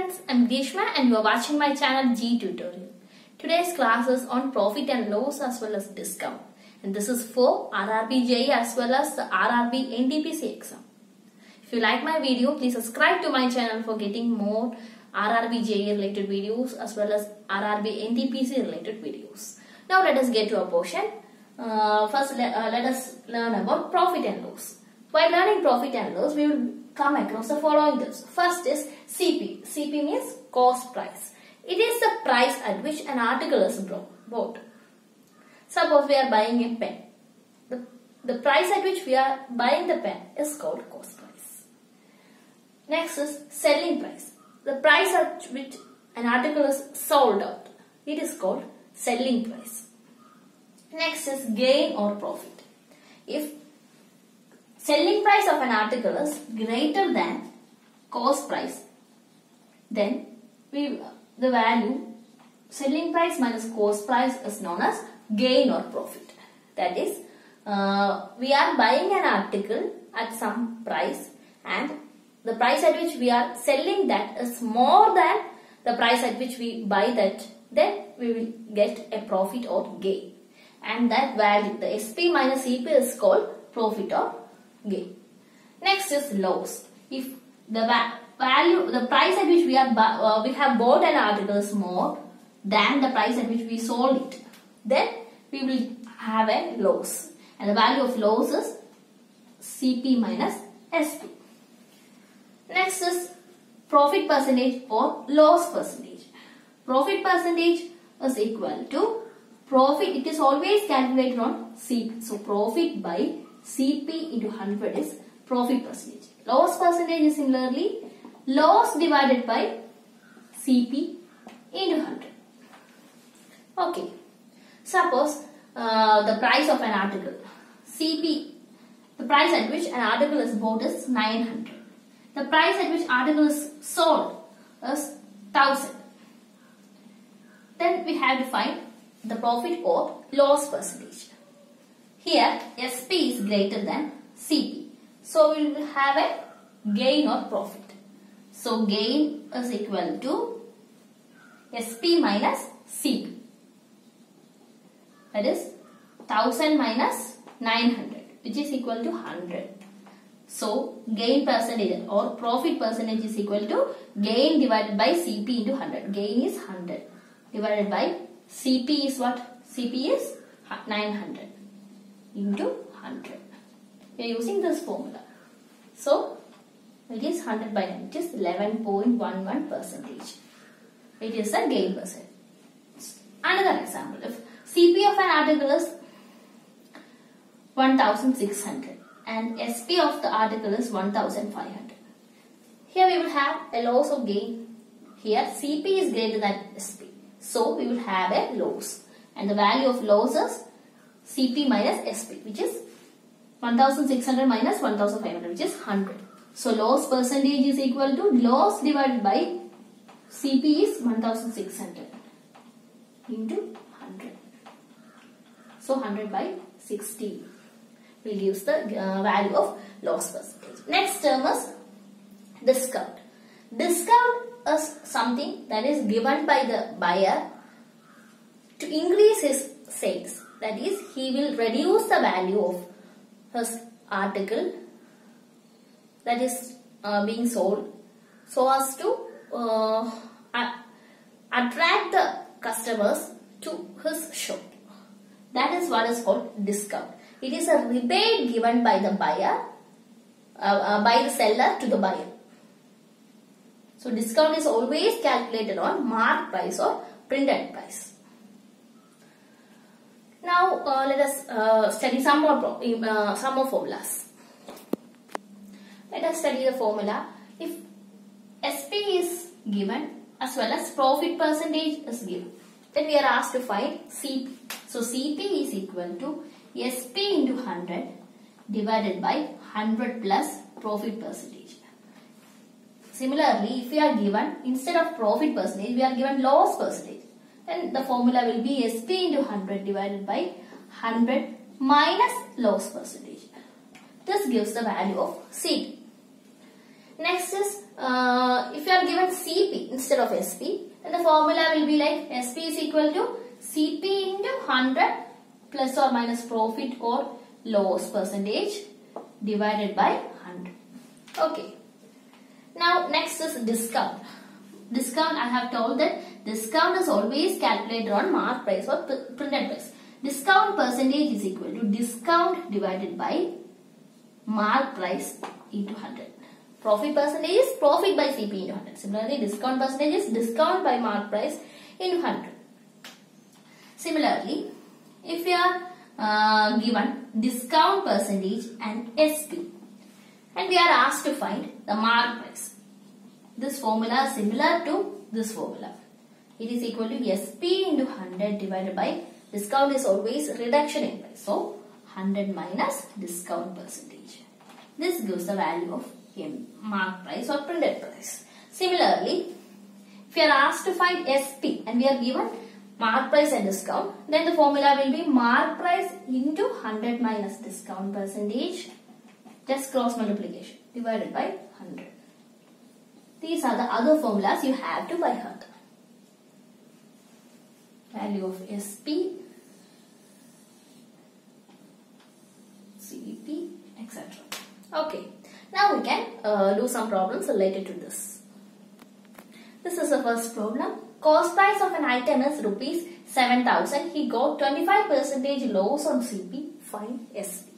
friends, I'm Grishma and you are watching my channel G Tutorial. Today's class is on profit and loss as well as discount. And this is for RRB-JE as well as the RRB NTPC exam. If you like my video, please subscribe to my channel for getting more RRB-JE related videos as well as RRB NTPC related videos. Now let us get to our portion. First let us learn about profit and loss. While learning profit and loss, we will come across the following terms. First is CP. CP means cost price. It is the price at which an article is bought. Suppose we are buying a pen. The price at which we are buying the pen is called cost price. Next is selling price. The price at which an article is sold out. It is called selling price. Next is gain or profit. If selling price of an article is greater than cost price, then the value selling price minus cost price is known as gain or profit. That is, we are buying an article at some price and the price at which we are selling that is more than the price at which we buy that, then we will get a profit or gain. And that value, the SP minus CP, is called profit or gain. Next is loss. If the price at which we have bought an article is more than the price at which we sold it, then we will have a loss. And the value of loss is CP minus SP. Next is profit percentage or loss percentage. Profit percentage is equal to profit. It is always calculated on CP. So profit by CP into 100 is profit percentage. Loss percentage is similarly loss divided by CP into 100. Okay. Suppose the price of an article, CP, the price at which an article is bought is 900. The price at which article is sold is 1000. Then we have to find the profit or loss percentage. Here SP is greater than CP. So we will have a gain or profit. So gain is equal to SP minus CP. That is 1000 minus 900, which is equal to 100. So gain percentage or profit percentage is equal to gain divided by CP into 100. Gain is 100 divided by CP is what? CP is 900 into 100. We are using this formula. So it is 100 by 9, which is 11.11 percentage. It is the gain percent. Another example, if CP of an article is 1600 and SP of the article is 1500. Here we will have a loss or gain. Here CP is greater than SP. So we will have a loss. And the value of loss is CP minus SP, which is 1600 minus 1500, which is 100. So loss percentage is equal to loss divided by CP is 1600 into 100. So 100 by 60 will give the value of loss percentage. Next term is discount. Discount is something that is given by the buyer to increase his sales. That is, he will reduce the value of his article that is being sold so as to attract the customers to his shop. That is what is called discount. It is a rebate given by the buyer, by the seller to the buyer. So discount is always calculated on marked price or printed price. Now let us study some more formulas. Let us study the formula. If SP is given as well as profit percentage is given, then we are asked to find CP. So CP is equal to SP into 100 divided by 100 plus profit percentage. Similarly, if we are given, instead of profit percentage, we are given loss percentage, then the formula will be SP into 100 divided by 100 minus loss percentage. This gives the value of CP. Next is if you are given CP instead of SP, then the formula will be like SP is equal to CP into 100 plus or minus profit or loss percentage divided by 100. Okay. Now next is discount. Discount, I have told that discount is always calculated on mark price or printed price. Discount percentage is equal to discount divided by mark price into 100. Profit percentage is profit by CP into 100. Similarly, discount percentage is discount by mark price into 100. Similarly, if we are given discount percentage and SP and we are asked to find the mark price, this formula is similar to this formula. It is equal to SP into 100 divided by discount is always reduction in price. So, 100 minus discount percentage. This gives the value of mark price or printed price. Similarly, if you are asked to find SP and we are given mark price and discount, then the formula will be mark price into 100 minus discount percentage, just cross multiplication, divided by 100. These are the other formulas you have to by heart. Value of SP, CP, etc. Okay. Now we can do some problems related to this. This is the first problem. Cost price of an item is rupees 7,000. He got 25% loss on CP. Find SP.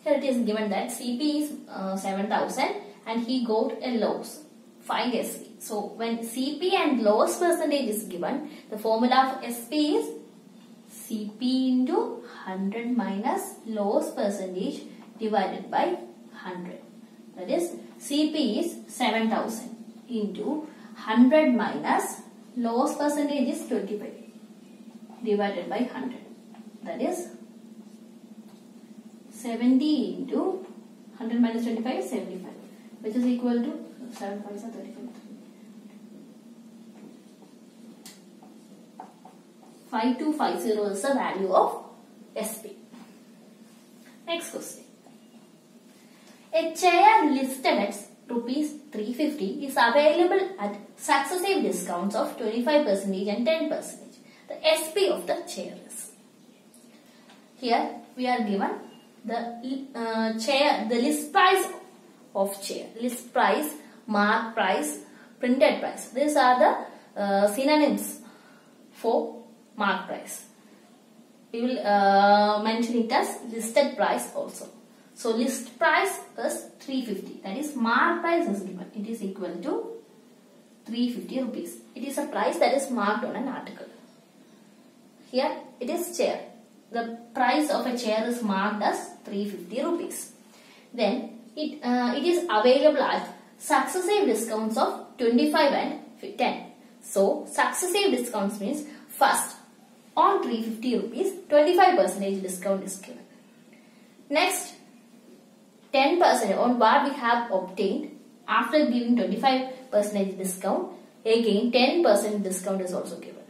Here it is given that CP is 7,000 and he got a loss. Find SP. So when CP and loss percentage is given, the formula for SP is CP into 100 minus loss percentage divided by 100. That is CP is 7,000 into 100 minus loss percentage is 25 divided by 100. That is 70 into 100 minus 25 is 75, which is equal to 7 5 is 35. 5250 is the value of SP. Next question. A chair listed at rupees 350 is available at successive discounts of 25% and 10%. The SP of the chair is. Here we are given the chair, the list price of chair. List price, mark price, printed price. These are the synonyms for mark price. We will mention it as listed price also. So list price is 350. That is mark price is given. It is equal to 350 rupees. It is a price that is marked on an article. Here it is chair. The price of a chair is marked as 350 rupees. Then it is available at successive discounts of 25 and 10. So successive discounts means first on 350 rupees 25% discount is given. Next 10% on what we have obtained after giving 25% discount, again 10% discount is also given.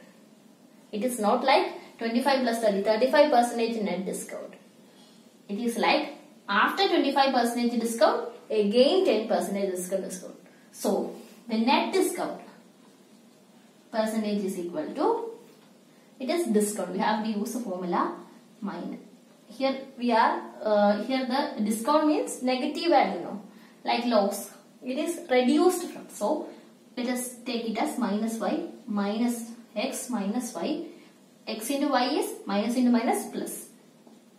It is not like 25 plus 30, 35% net discount. It is like after 25% discount, again 10% discount. So the net discount percentage is equal to, it is discount. We have to use the formula minus. Here we are, here the discount means negative value, no? Like loss. It is reduced from. So let us take it as minus y minus x minus y. X into y is minus into minus plus.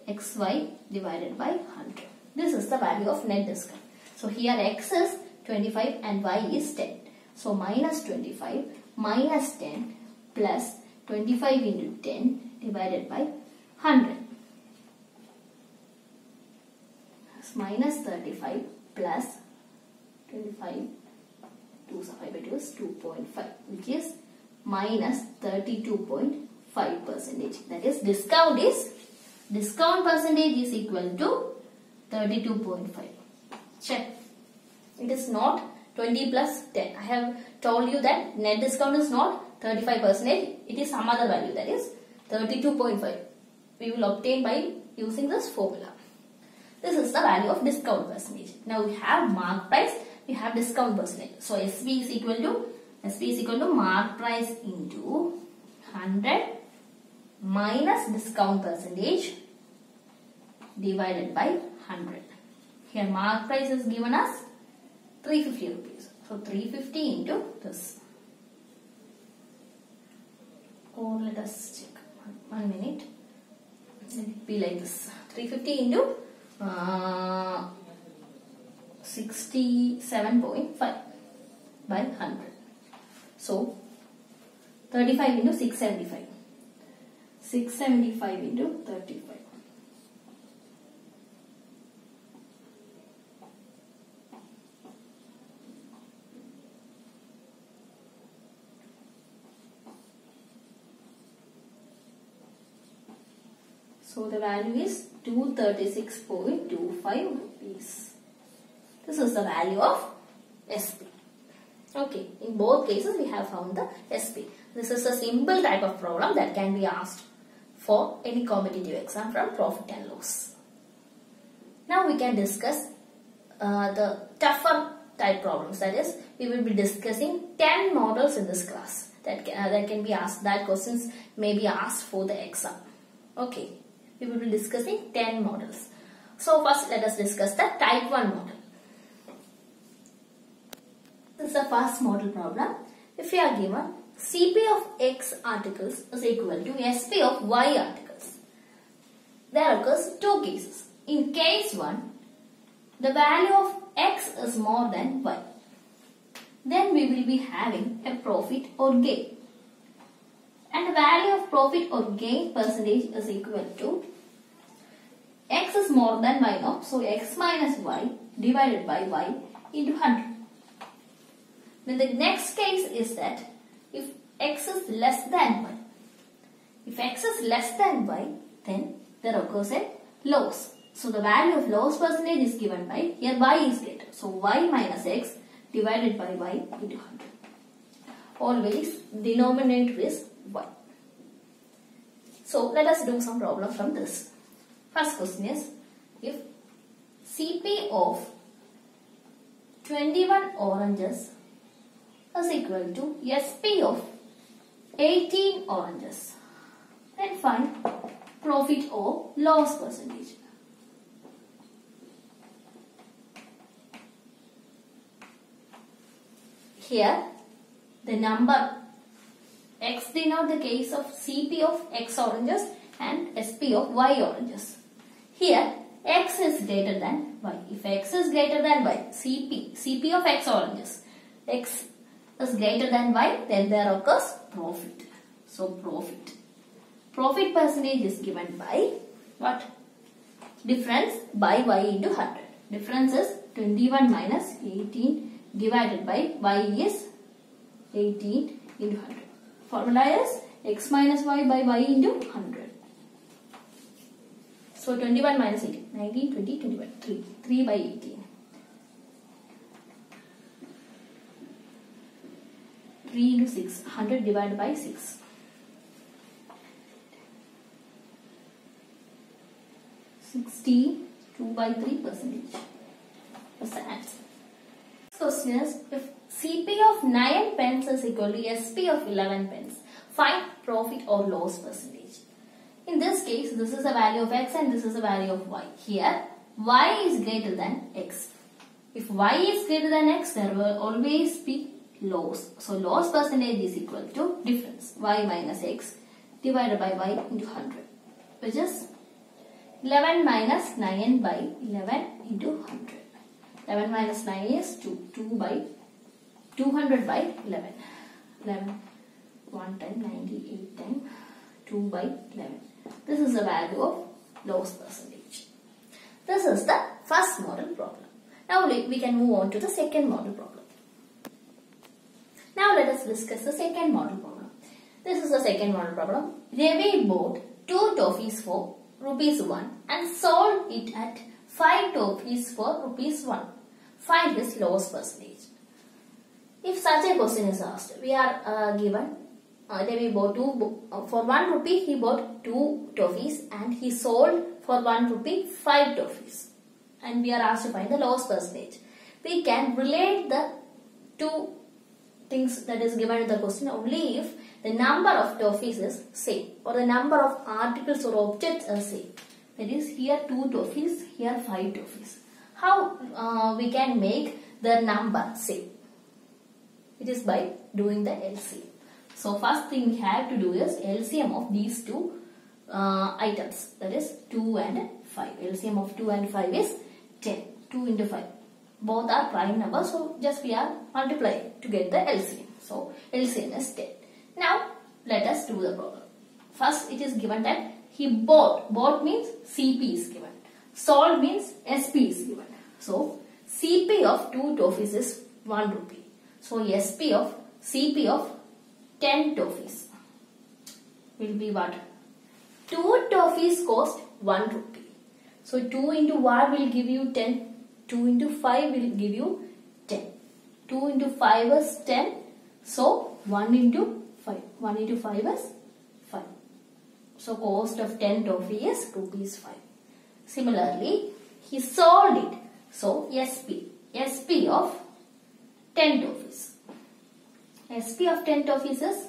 Xy divided by 100. This is the value of net discount. So here x is 25 and y is 10. So minus 25 minus 10 plus 25 into 10 divided by 100. Minus 35 plus 25, 2 so 5 by 2 is 2.5, which is minus 32.5%. That is discount percentage is equal to 32.5. Check. It is not 20 plus 10. I have told you that net discount is not 35%. It is some other value, that is 32.5. We will obtain by using this formula. This is the value of discount percentage. Now we have mark price we have discount percentage. So SB is equal to mark price into 100 minus discount percentage divided by 100. Here mark price is given as 350 rupees. So 350 into this. Or let us check. 1 minute. Let it be like this. 350 into 67.5 by 100. So 35 into 675. 675 into 35. So the value is 236.25 rupees. This is the value of SP. Okay, in both cases we have found the SP. This is a simple type of problem that can be asked for any competitive exam from profit and loss. Now we can discuss the tougher type problems. That is, we will be discussing 10 models in this class that can be asked. That questions may be asked for the exam. Okay. We will be discussing 10 models. So first let us discuss the type 1 model. This is the first model problem. If we are given CP of X articles is equal to SP of Y articles, there occurs two cases. In case 1, the value of X is more than Y. Then we will be having a profit or gain. And the value of profit or gain percentage is equal to X is more than Y now. So X minus Y divided by Y into 100. Then the next case is that if X is less than Y. If X is less than Y, then there occurs a loss. So the value of loss percentage is given by, here Y is greater. So Y minus X divided by Y into 100. Always denominator is Y. So let us do some problem from this. First question is, if CP of 21 oranges is equal to SP of 18 oranges, then find profit or loss percentage. Here the number X denote the case of CP of X oranges and SP of Y oranges. Here X is greater than Y. If X is greater than Y, CP of X oranges, X is greater than Y, then there occurs profit. So profit percentage is given by what? Difference by Y into 100. Difference is 21 minus 18 divided by Y is 18 into 100. Formula is X minus Y by Y into 100. So 21 minus 18, 19, 20, 21, 3 by 18. 3 into 6, 100 divided by 6. 62 by 3%. That's the answer. Question is, if CP of 9 pence is equal to SP of 11 pence, find profit or loss percentage. In this case, this is a value of X and this is a value of Y. Here, Y is greater than X. If Y is greater than X, there will always be loss. So, loss percentage is equal to difference Y minus X divided by Y into 100, which is 11 minus 9 by 11 into 100. 11 minus 9 is 2 by 200 by 11. 11, 1 time, 98 time, 2 by 11. This is the value of loss percentage. This is the first model problem. Now we can move on to the second model problem. Now let us discuss the second model problem. This is the second model problem. Ravi bought 2 toffees for ₹1 and sold it at 5 toffees for ₹1. Find his loss percentage. If such a question is asked, we are given Ravi bought for ₹1 he bought 2 toffees and he sold for ₹1 5 toffees, and we are asked to find the loss percentage. We can relate the two things that is given in the question only if the number of toffees is same or the number of articles or objects are same. That is, here 2 toffees, here 5 toffees. How we can make the number same? It is by doing the LCM. So first thing we have to do is LCM of these two items, that is 2 and 5. LCM of 2 and 5 is 10. 2 into 5. Both are prime numbers, so just we are multiplying to get the LCM. So LCM is 10. Now let us do the problem. First it is given that he bought. Bought means CP is given. Sold means SP is given. So CP of 2 toffees is 1 rupee. So CP of 10 toffees will be what? 2 toffees cost 1 rupee. So 2 into 1 will give you 10. 2 into 5 will give you 10. 2 into 5 is 10. So 1 into 5. 1 into 5 is 5. So cost of 10 toffee is rupees 5. Similarly, he sold it. So SP of 10 toffees. SP of 10 toffees is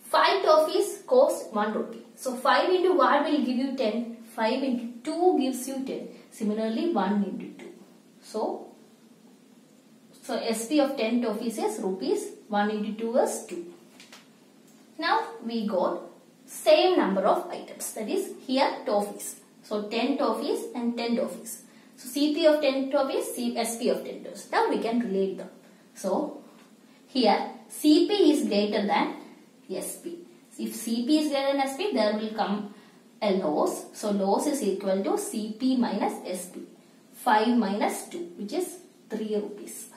5 toffees cost 1 rupee. So 5 into 1 will give you 10. 5 into 2 gives you 10. Similarly, 1 into 2. So SP of 10 toffees is rupees. 1 into 2 is 2. Now we got same number of items. That is, here toffees. So 10 toffees and 10 toffees. So CP of 10 toffees, SP of 10 toffees. Now we can relate them. So here CP is greater than SP. If CP is greater than SP, there will come a loss. So loss is equal to CP minus SP. 5 minus 2, which is 3 rupees.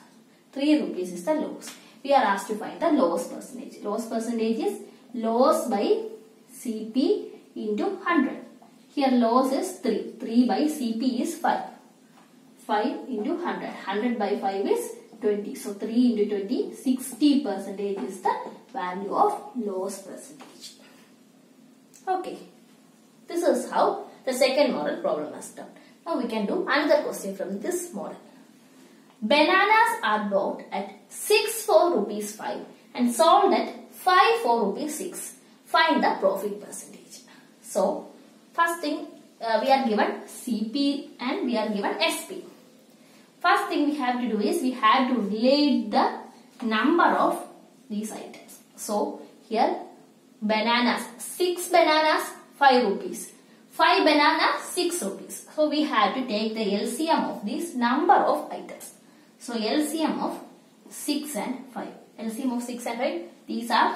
3 rupees is the loss. We are asked to find the loss percentage. Loss percentage is loss by CP into 100. Here loss is 3. 3 by CP is 5. 5 into 100. 100 by 5 is 20. So 3 into 20, 60% is the value of loss percentage. Okay. This is how the second model problem is done. Now we can do another question from this model. Bananas are bought at 6 for rupees 5 and sold at 5 for rupees 6. Find the profit percentage. So first thing, we are given CP and we are given SP. First thing we have to do is we have to relate the number of these items. So here bananas, 6 bananas, 5 rupees. 5 bananas, 6 rupees. So we have to take the LCM of this number of items. So LCM of 6 and 5. LCM of 6 and 5, these are,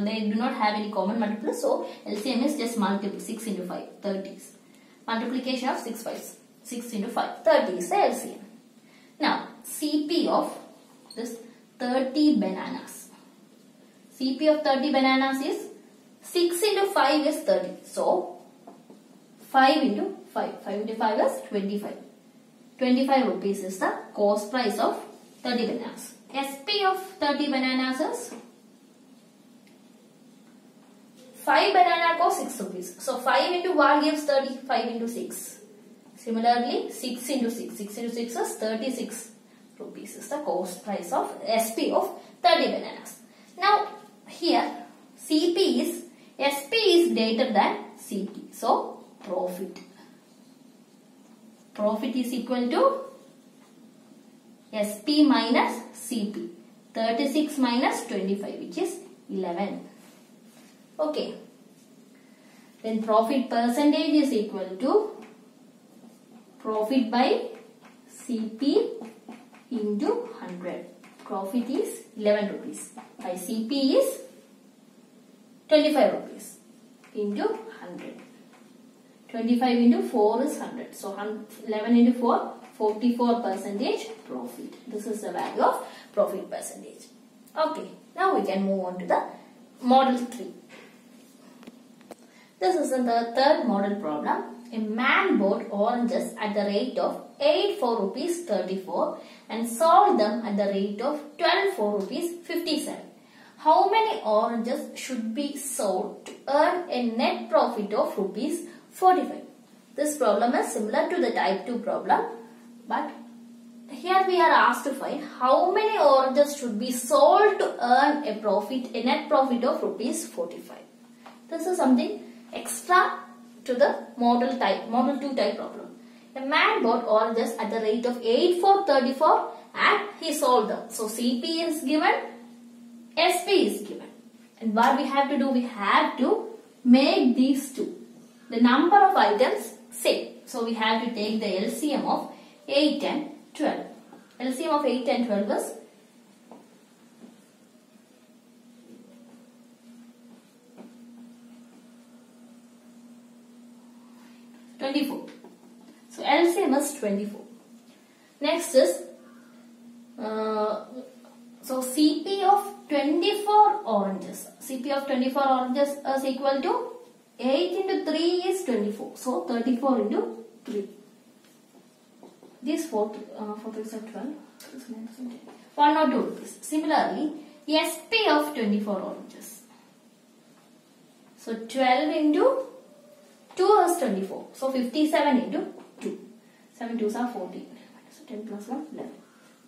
they do not have any common multiples. So LCM is just multiple. 6 into 5, 30. Multiplication of 6 5s. 6 into 5, 30 is the LCM. Now CP of this 30 bananas. CP of 30 bananas is 6 into 5 is 30. So 5 into 5. 5 into 5 is 25. 25 rupees is the cost price of 30 bananas. SP of 30 bananas is 5 banana cost 6 rupees. So 5 into 1 gives 30. 5 into 6. Similarly 6 into 6. 6 into 6 is 36 rupees is the cost price of SP of 30 bananas. Now here SP is greater than CP. So profit. Profit is equal to SP minus CP. 36 minus 25, which is 11. Okay. Then profit percentage is equal to profit by CP into 100. Profit is 11 rupees. By CP is 25 rupees into 100. 25 into 4 is 100. So 11 into 4, 44% profit. This is the value of profit percentage. Okay. Now we can move on to the model 3. This is in the third model problem. A man bought oranges at the rate of 8 for rupees 34 and sold them at the rate of 12 for rupees 57. How many oranges should be sold to earn a net profit of rupees 45? This problem is similar to the type 2 problem, but here we are asked to find how many oranges should be sold to earn a net profit of rupees 45. This is something extra to the model 2 type problem. A man bought oranges at the rate of 8 for 34 and he sold them. So CP is given, SP is given. And what we have to do, we have to make these two, the number of items, same. So we have to take the LCM of 8 and 12. LCM of 8 and 12 is 24. So LCM is 24. Next is so CP of 24 oranges. CP of 24 oranges is equal to 8 into 3 is 24. So 34 into 3. These 4 3s are 12. 1 or 2 rupees. Similarly, SP of 24 oranges. So 12 into 2 is 24. So 57 into 2. 7 2s are 14. So 10 plus 1, 11.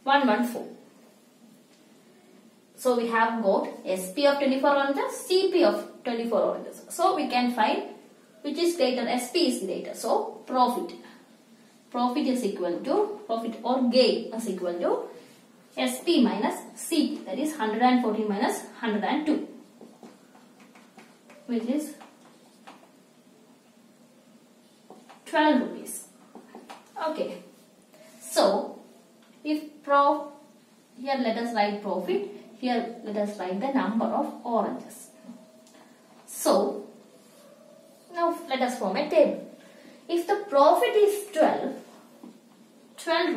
114. So we have got SP of 24 oranges, CP of 24 oranges. So we can find which is greater, SP is greater. So profit. Profit is equal to, profit or gain is equal to SP minus CP. That is 114 minus 102. Which is 12 rupees. Okay. So if here let us write profit. Here let us write the number of oranges. So now let us form a table. If the profit is 12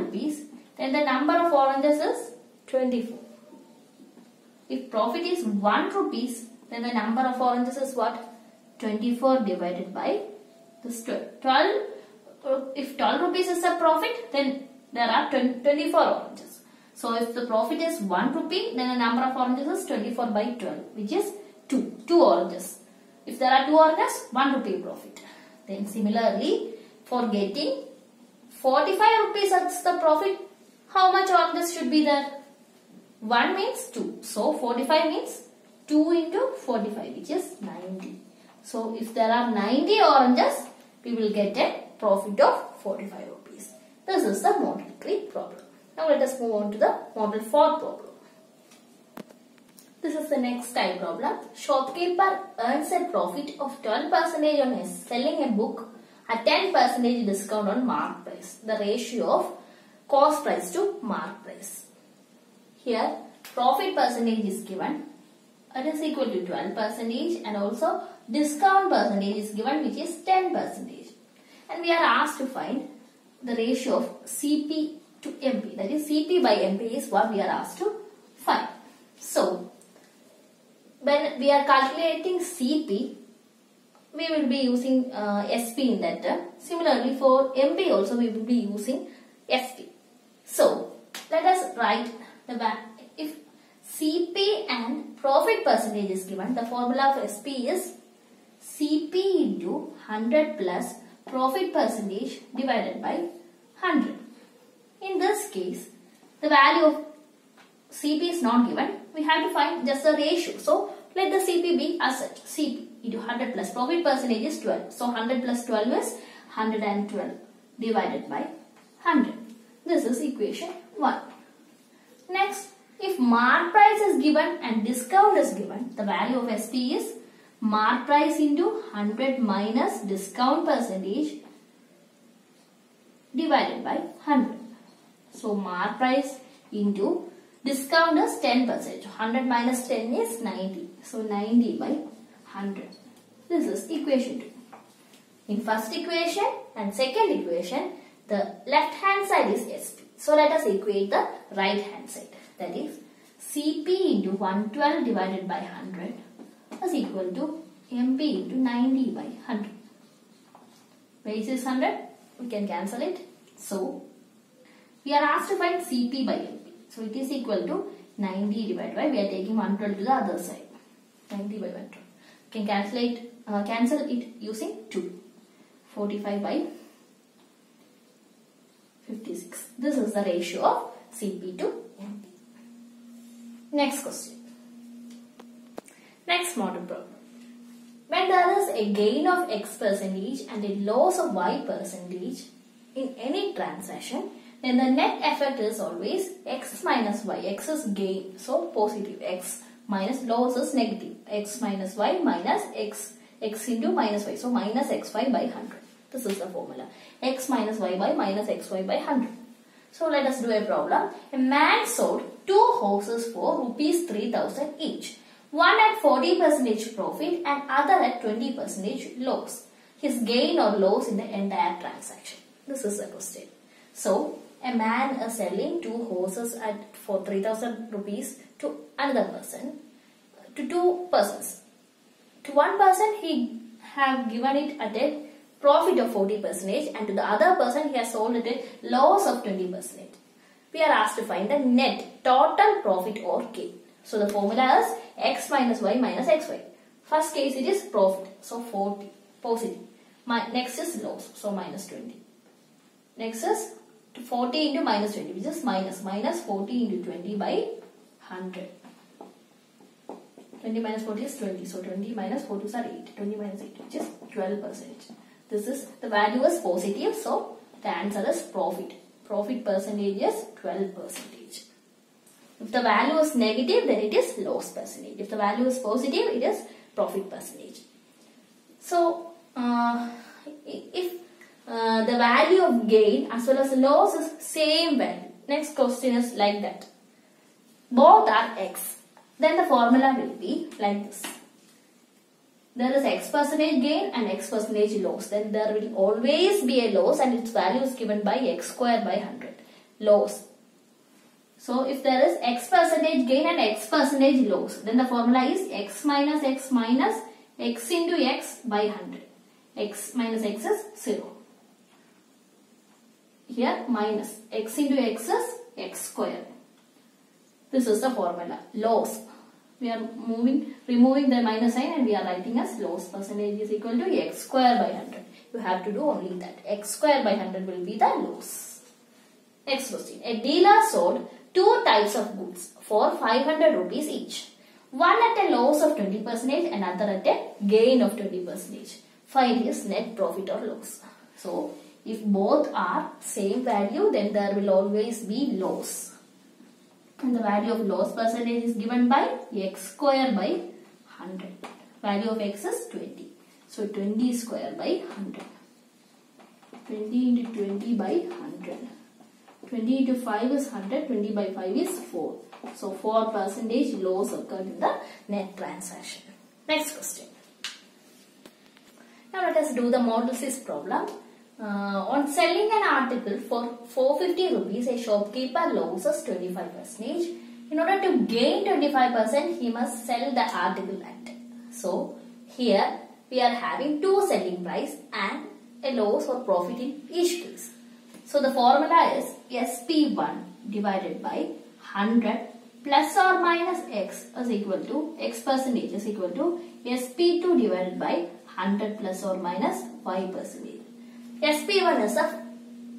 rupees, then the number of oranges is 24. If profit is 1 rupees, then the number of oranges is what? 24 divided by this 12. If 12 rupees is the profit, then there are 24 oranges. So if the profit is 1 rupee, then the number of oranges is 24 by 12, which is 2 oranges. If there are 2 oranges, 1 rupee profit. Then similarly, for getting 45 rupees as the profit, how much oranges should be there? 1 means 2. So 45 means 2 into 45, which is 90. So if there are 90 oranges, we will get a profit of 45 rupees. This is the model 3 problem. Now let us move on to the model 4 problem. This is the next type problem. Shopkeeper earns a profit of 12% on selling a book at 10% discount on mark price. The ratio of cost price to mark price. Here profit percentage is given. It is equal to 12% and also discount percentage is given, which is 10%. And we are asked to find the ratio of CP to MP. That is CP by MP is what we are asked to find. So when we are calculating CP, we will be using SP in that term. Similarly for MP also we will be using SP. So let us write the if CP and profit percentage is given, the formula of SP is CP into 100 plus profit percentage divided by 100. In this case, the value of CP is not given. We have to find just the ratio. So let the CP be as such. CP into 100 plus profit percentage is 12. So 100 plus 12 is 112 divided by 100. This is equation 1. Next, if mark price is given and discount is given, the value of SP is mark price into 100 minus discount percentage divided by 100. So mark price into discount is 10%. 100 minus 10 is 90. So 90 by 100. This is equation 2. In first equation and second equation, the left hand side is SP. So let us equate the right hand side. That is CP into 112 divided by 100 is equal to MP into 90 by 100. Base is 100. We can cancel it. So we are asked to find CP by MP. So it is equal to 90 divided by, we are taking 112 to the other side. 90 by 112. We can cancel it using 2. 45 by 56. This is the ratio of CP to NP. Next question. Next model problem. When there is a gain of X percentage and a loss of Y percentage in any transaction, then the net effect is always X minus Y. X is gain, so positive. X minus loss is negative. X minus Y minus X into minus Y. So minus XY by 100. This is the formula. X minus Y by minus XY by 100. So let us do a problem. A man sold 2 horses for rupees 3,000 each. One at 40% profit and other at 20% loss. His gain or loss in the entire transaction. This is the question. So a man is selling 2 horses for 3,000 rupees to another person, to 2 persons. To one person he have given it at a profit of 40% and to the other person he has sold it at loss of 20%. We are asked to find the net total profit or gain. So the formula is X minus Y minus XY. First case it is profit, so 40, positive. Next is loss, so minus 20. Next is 40 into minus 20, which is minus 40 into 20 by 100. 20 minus 40 is 20, so 20 minus 40 is 8. 20 minus 8, which is 12%. This is, the value is positive, so the answer is profit. Profit percentage is 12%. If the value is negative, then it is loss percentage. If the value is positive, it is profit percentage. So, if the value of gain as well as loss is same value, next question is like that. Both are X. Then the formula will be like this. There is X% gain and X% loss. Then there will always be a loss and its value is given by X square by 100. Loss. So if there is X% gain and X% loss, then the formula is X minus X into X by 100. X minus X is 0. Here minus X into X is X square. This is the formula. Loss. We are removing the minus sign and we are writing as loss percentage is equal to X square by 100. You have to do only that. X square by 100 will be the loss. Next question. A dealer sold 2 types of goods for 500 rupees each. One at a loss of 20% and other at a gain of 20%. Find his net profit or loss. So, if both are same value, then there will always be loss. And the value of loss percentage is given by X square by 100. Value of X is 20. So, 20 square by 100. 20 into 20 by 100. 20 into 5 is 100, 20 by 5 is 4. So 4% loss occurred in the net transaction. Next question. Now let us do the model sys problem. On selling an article for 450 rupees, a shopkeeper loses 25%. In order to gain 25%, he must sell the article at. So here we are having 2 selling price and a loss or profit in each case. So the formula is SP1 divided by 100 plus or minus X is equal to X% is equal to SP2 divided by 100 plus or minus Y%. SP1 is a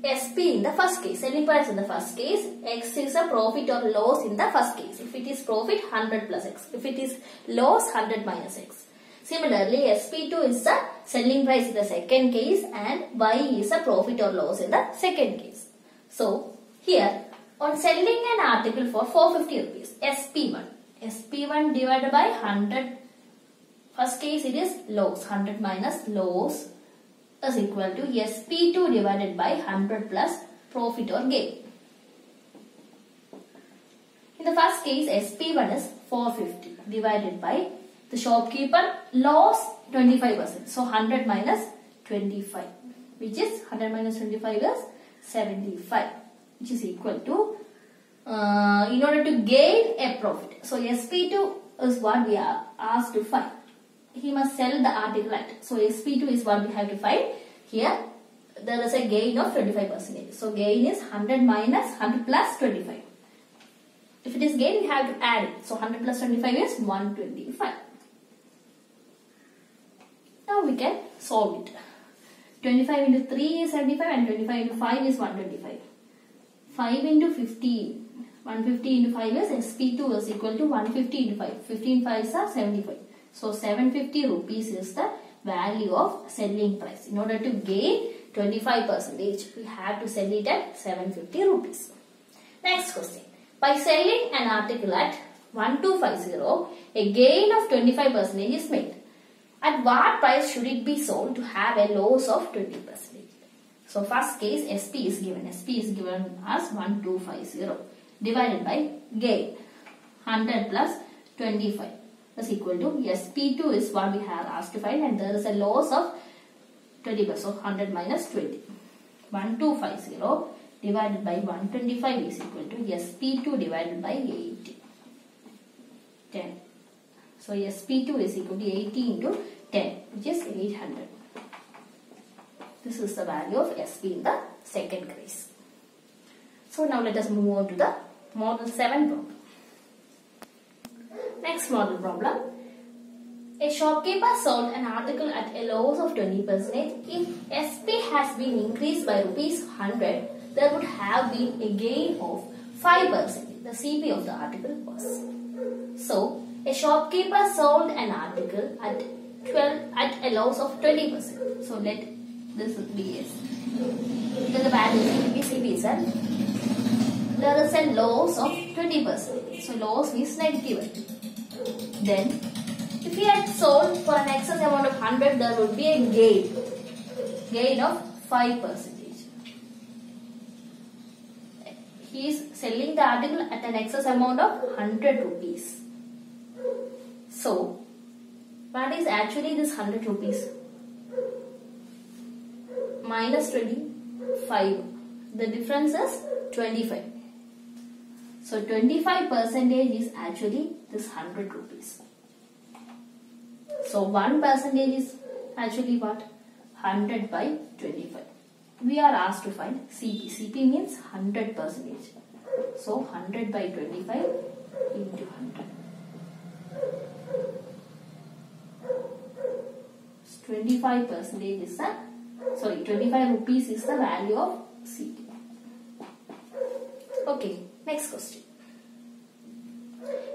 SP in the first case, selling price in the first case, X is a profit or loss in the first case. If it is profit, 100 plus X. If it is loss, 100 minus X. Similarly, SP2 is the selling price in the second case and Y is a profit or loss in the second case. So, here on selling an article for 450 rupees, SP1. SP1 divided by 100. First case it is loss. 100 minus loss is equal to SP2 divided by 100 plus profit or gain. In the first case, SP1 is 450 divided by the shopkeeper loss 25%. So 100 minus 25, which is 100 minus 25 is 75, which is equal to in order to gain a profit. So SP2 is what we are asked to find. He must sell the article at. So SP2 is what we have to find. Here there is a gain of 25%. So gain is 100 minus 100 plus 25. If it is gain, we have to add it. So 100 plus 25 is 125. Now we can solve it. 25 into 3 is 75 and 25 into 5 is 125. 5 into 50. 150 into 5 is SP2 is equal to 150 into 5. 15 5s are 75. So 750 rupees is the value of selling price. In order to gain 25%, we have to sell it at 750 rupees. Next question. By selling an article at 1250, a gain of 25% is made. At what price should it be sold to have a loss of 20%? So first case SP is given. SP is given as 1250 divided by gain 100 plus 25 is equal to SP2 is what we have asked to find, and there is a loss of 20%. So 100 minus 20. 1250 divided by 125 is equal to SP2 divided by 80. 10. So SP2 is equal to 80 into 10, which is 800. This is the value of SP in the second case. So now let us move on to the model 7 problem. Next model problem. A shopkeeper sold an article at a loss of 20%. If SP has been increased by rupees 100, there would have been a gain of 5%. The CP of the article was. So a shopkeeper sold an article at a loss of 20%. So let this be S. Then the value is CP itself. There is a loss of 20%. So loss is negative. Then if he had sold for an excess amount of 100, there would be a gain of 5%. He is selling the article at an excess amount of 100 rupees. So what is actually this 100 rupees? Minus 25. The difference is 25. So 25% is actually this 100 rupees. So 1% is actually what? 100 by 25. We are asked to find CP. CP means 100%. So 100 by 25 into 100. 25% is the, 25 rupees is the value of CP. Okay, next question.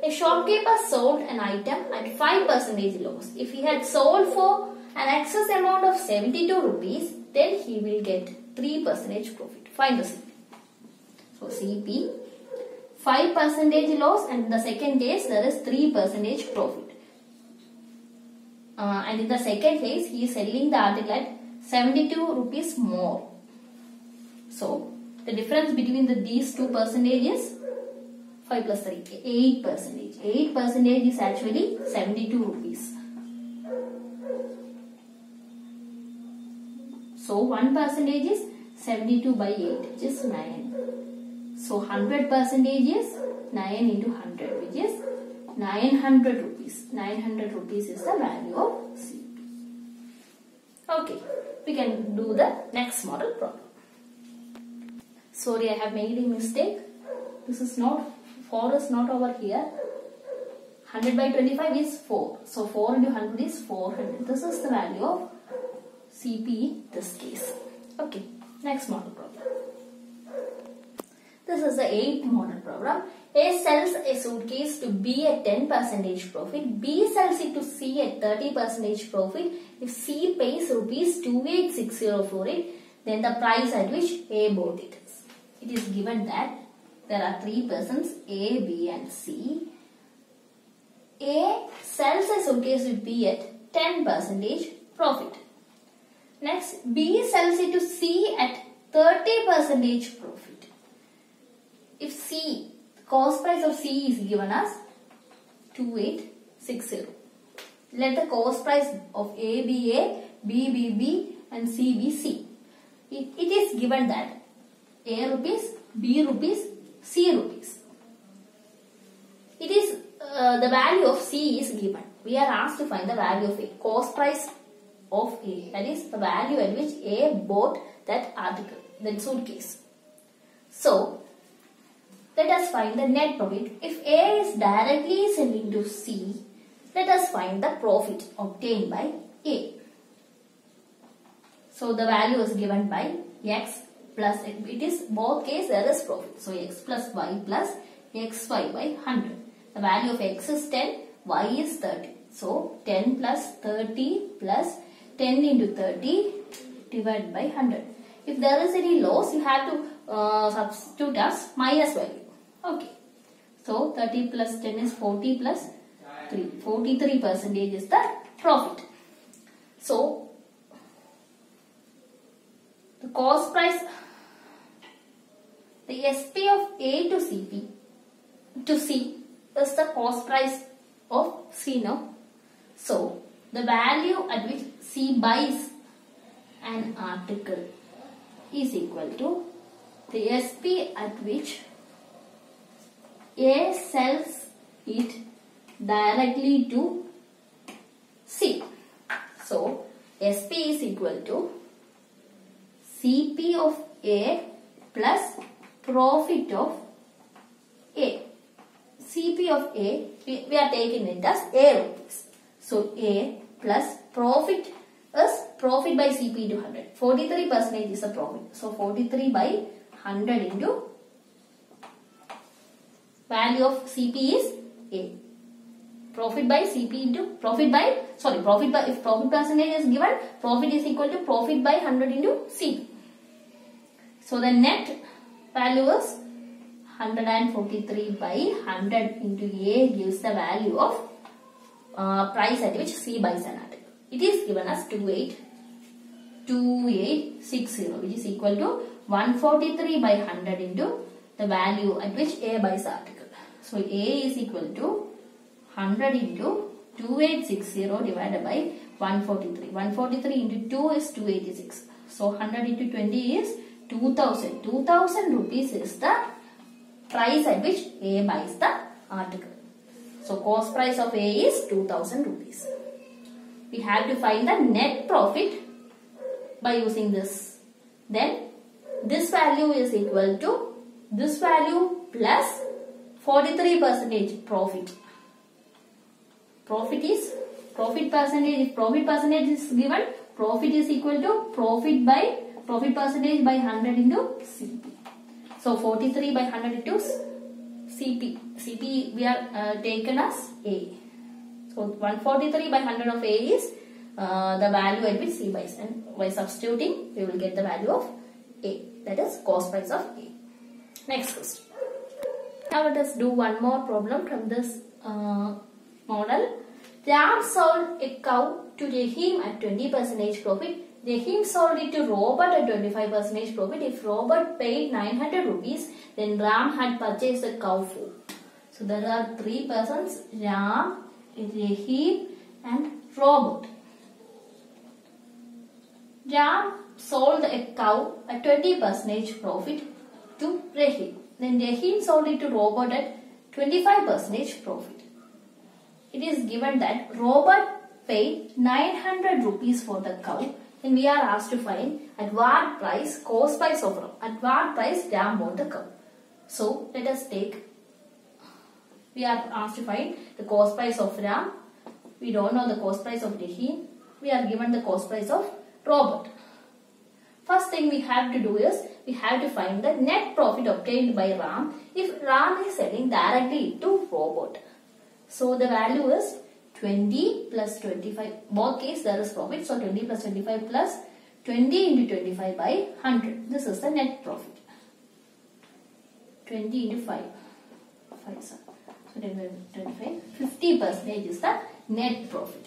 A shopkeeper sold an item at 5% loss. If he had sold for an excess amount of 72 rupees, then he will get 3% profit. Find the CP. So CP, 5% loss, and in the second case there is 3% profit. And in the second case he is selling the article at 72 rupees more. So the difference between these two percentages, 5 plus 3, 8%. 8% is actually 72 rupees. So 1% is 72 by 8, which is 9. So 100% is 9 into 100, which is 900 rupees. 900 rupees is the value of CP. Okay, we can do the next model problem. Sorry, I have made a mistake. This is not, 4 is not over here. 100 by 25 is 4. So 4 into 100 is 400. This is the value of CP in this case. Okay, next model problem. This is the 8th model problem. A sells a suitcase to B at 10% profit. B sells it to C at 30% profit. If C pays rupees 2860 for it, then the price at which A bought it is. It is given that there are 3 persons, A, B and C. A sells a suitcase to B at 10% profit. Next, B sells it to C at 30% profit. If C, cost price of C is given as 2860. Let the cost price of A be A, B be B and C be C. It is given that A rupees, B rupees, C rupees. It is the value of C is given. We are asked to find the value of A. Cost price of A, that is the value at which A bought that article, that suitcase. So let us find the net profit. If A is directly selling to C, let us find the profit obtained by A. So the value is given by X plus it is both case there is profit. So x plus y plus xy by 100. The value of x is 10, y is 30. So 10 plus 30 plus 10 into 30 divided by 100. If there is any loss, you have to substitute as minus value. Okay. So 30 plus 10 is 40 plus 3. 43% is the profit. So the cost price, the SP of A to CP to C is the cost price of C now. So the value at which C buys an article is equal to the SP at which A sells it directly to C. So SP is equal to CP of A plus profit of A. CP of A, we are taking it as A rupees. So A plus profit is profit by CP into 100. 43% is the profit. So 43 by 100 into value of CP is A. Profit by CP into if profit percentage is given, profit is equal to profit by 100 into CP. So the net value is 143 by 100 into A gives the value of price at which C buys an article. It is given as 2860, which is equal to 143 by 100 into the value at which A buys the article. So A is equal to 100 into 2860 divided by 143. 143 into 2 is 286. So 100 into 20 is 2000. 2000 rupees is the price at which A buys the article. So cost price of A is 2000 rupees. We have to find the net profit by using this. Then this value is equal to this value plus 43% profit. Profit percentage. If profit percentage is given, profit is equal to profit percentage by 100 into CP. So 43 by 100 into CP. CP we are taken as A. So 143 by 100 of A is the value at which C buys, and by substituting we will get the value of A, that is cost price of A. Next question. Now let us do one more problem from this model. Ram sold a cow to Rahim at 20% profit. Rahim sold it to Robert at 25% profit. If Robert paid 900 rupees, then Ram had purchased the cow for. So there are three persons: Ram, Rahim and Robert. Ram sold a cow at 20% profit to Rahim. Then Rahim sold it to Robert at 25% profit. It is given that Robert paid 900 rupees for the cow. Then we are asked to find at what price, cost price of Ram, at what price Ram bought the cow. So let us take, we are asked to find the cost price of Ram. We don't know the cost price of Rahim. We are given the cost price of Robert. First thing we have to do is, we have to find the net profit obtained by Ram if Ram is selling directly to Robert. So the value is 20 plus 25. Both case there is profit. So 20 plus 25 plus 20 into 25 by 100. This is the net profit. 20 into 5. 5 sir. So 25. 50% is the net profit.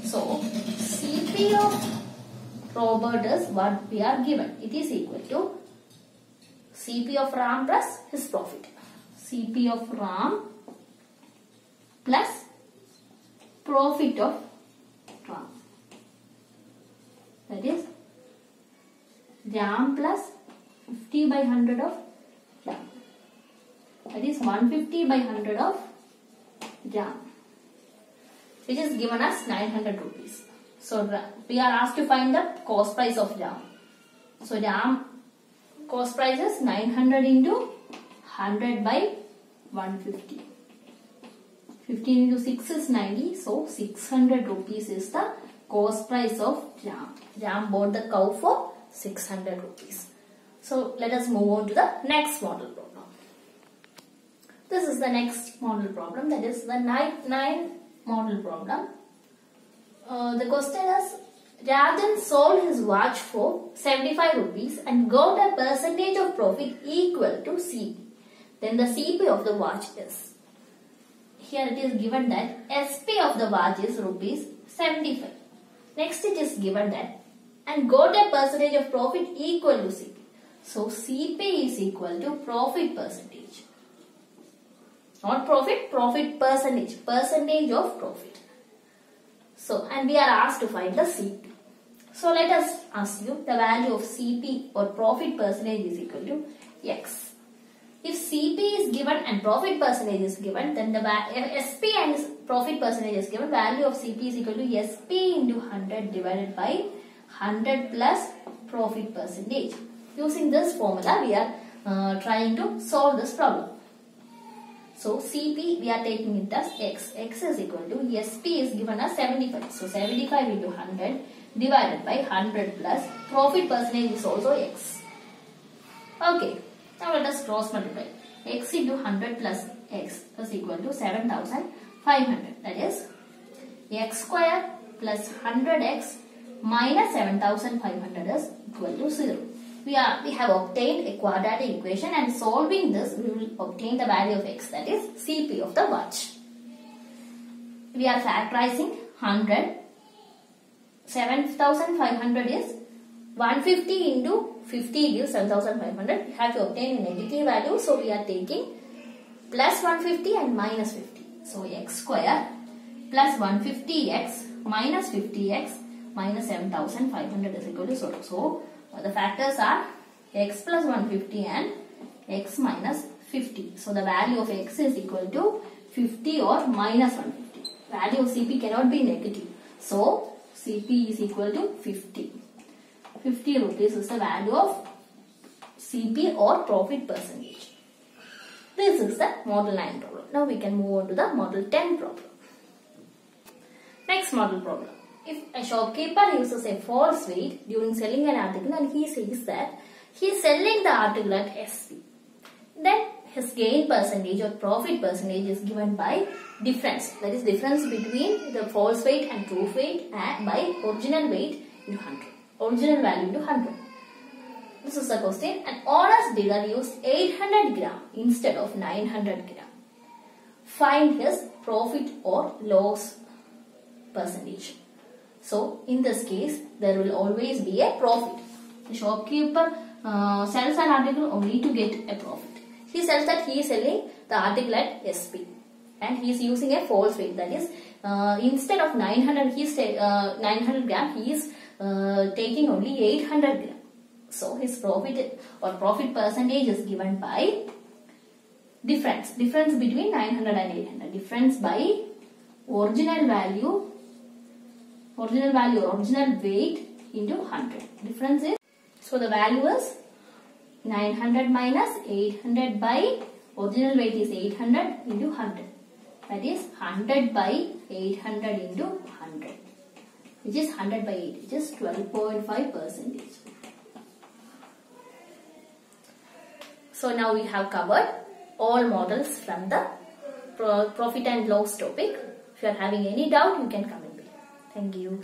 So CP of Robert is what we are given. It is equal to CP of Ram plus his profit. CP of Ram plus profit of Ram. That is Ram plus 50 by 100 of Ram. That is 150 by 100 of Ram, which is given as 900 rupees. So we are asked to find the cost price of Ram. So Ram cost price is 900 into 100 by 150. 15 into 6 is 90. So 600 rupees is the cost price of Ram. Ram bought the cow for 600 rupees. So let us move on to the next model problem. This is the next model problem, that is the 9 model problem. The question is, Rajan sold his watch for 75 rupees and got a percentage of profit equal to CP. Then the CP of the watch is. Here it is given that SP of the watch is rupees 75. Next it is given that and got a percentage of profit equal to CP. So CP is equal to profit percentage. Not profit, profit percentage. Percentage of profit. So, and we are asked to find the CP. So let us assume the value of CP or profit percentage is equal to X. If CP is given and profit percentage is given, then the SP and profit percentage is given. Value of CP is equal to SP into 100 divided by 100 plus profit percentage. Using this formula, we are trying to solve this problem. So CP we are taking it as X. X is equal to SP is given as 75. So 75 into 100 divided by 100 plus profit percentage is also X. Okay. Now let us cross multiply. X into 100 plus X is equal to 7500. That is X square plus 100X minus 7500 is equal to 0. We have obtained a quadratic equation, and solving this we will obtain the value of X, that is CP of the watch. We are factorizing 100. 7500 is 150 into 50 gives 7500. We have to obtain a negative value, so we are taking plus 150 and minus 50. So X square plus 150X minus 50X minus 7500 is equal to 0. So the factors are X plus 150 and X minus 50. So the value of X is equal to 50 or minus 150. Value of CP cannot be negative. So CP is equal to 50. 50 rupees is the value of CP or profit percentage. This is the model 9 problem. Now we can move on to the model 10 problem. Next model problem. If a shopkeeper uses a false weight during selling an article and he says that he is selling the article at SP, then his gain percentage or profit percentage is given by difference. That is difference between the false weight and true weight and by original weight into 100. Original value into 100. This is the question. An honest dealer used 800 gram instead of 900 gram. Find his profit or loss percentage. So in this case, there will always be a profit. The shopkeeper sells an article only to get a profit. He says that he is selling the article at SP and he is using a false weight. That is, instead of 900 gram, he is taking only 800 gram. So his profit or profit percentage is given by difference between 900 and 800. Difference by original value or original weight into 100. Difference is, so the value is 900 minus 800 by original weight is 800 into 100. That is 100 by 800 into 100, which is 100 by 8, which is 12.5%. So now we have covered all models from the profit and loss topic. If you are having any doubt, you can comment below. Thank you.